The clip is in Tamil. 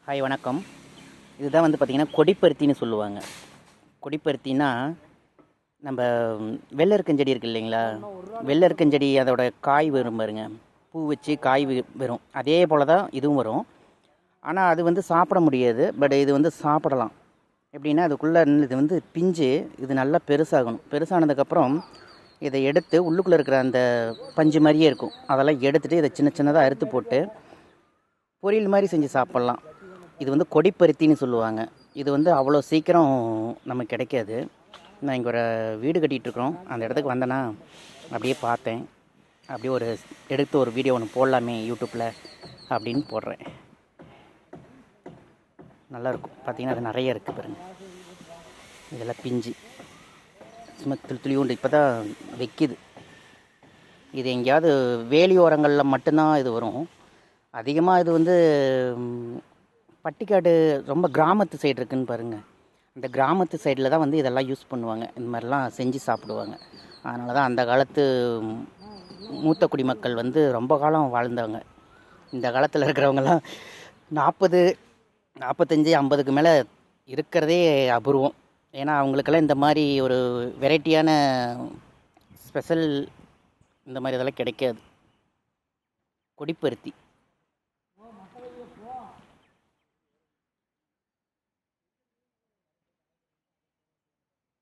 ஹாய் வணக்கம். இதுதான் வந்து பார்த்திங்கன்னா கொடிப்பருத்தின்னு சொல்லுவாங்க. கொடிப்பருத்தின்னா நம்ம வெள்ளரிக்கஞ்செடி இருக்குது இல்லைங்களா, வெள்ளரிக்கஞ்செடி அதோட காய் வரும் பாருங்க, பூ வச்சு காய் வரும். அதே போல் தான் இதுவும் வரும். ஆனால் அது வந்து சாப்பிட முடியாது. பட் இது வந்து சாப்பிடலாம். எப்படின்னா அதுக்குள்ளே இது வந்து பிஞ்சு இது நல்லா பெருசாகணும். பெருசானதுக்கப்புறம் இதை எடுத்து உள்ளுக்குள்ளே இருக்கிற அந்த பஞ்சு மாதிரியே இருக்கும், அதெல்லாம் எடுத்துகிட்டு இதை சின்ன சின்னதாக அறுத்து போட்டு பொரியல் மாதிரி செஞ்சு சாப்பிட்லாம். இது வந்து கொடிப்பருத்தின்னு சொல்லுவாங்க. இது வந்து அவ்வளோ சீக்கிரம் நமக்கு கிடைக்காது. நான் இங்கே ஒரு வீடு கட்டிகிட்ருக்குறோம். அந்த இடத்துக்கு வந்தேன்னா அப்படியே பார்த்தேன். அப்படியே எடுத்து ஒரு வீடியோ ஒன்று போடலாமே யூடியூப்பில் அப்படின்னு போடுறேன். நல்லாயிருக்கும். பார்த்திங்கன்னா அது நிறைய இருக்குது பாருங்கள். இதெல்லாம் பிஞ்சு சும்மா துளியுண்டு இப்போ தான் வைக்கிது. இது எங்கேயாவது வேலியோரங்களில் மட்டும்தான் இது வரும். அதிகமாக இது வந்து பட்டிக்காடு ரொம்ப கிராமத்து சைடு இருக்குதுன்னு பாருங்கள். இந்த கிராமத்து சைடில் தான் வந்து இதெல்லாம் யூஸ் பண்ணுவாங்க. இந்த மாதிரிலாம் செஞ்சு சாப்பிடுவாங்க. அதனால தான் அந்த காலத்து மூத்த குடிமக்கள் வந்து ரொம்ப காலம் வாழ்ந்தாங்க. இந்த காலத்தில் இருக்கிறவங்கலாம் 40, 45, 50க்கு மேலே இருக்கிறதே அபூர்வம். ஏன்னா அவங்களுக்கெல்லாம் இந்த மாதிரி ஒரு வெரைட்டியான ஸ்பெஷல் இந்த மாதிரி இதெல்லாம் கிடைக்காது. கொடிப்பருத்தி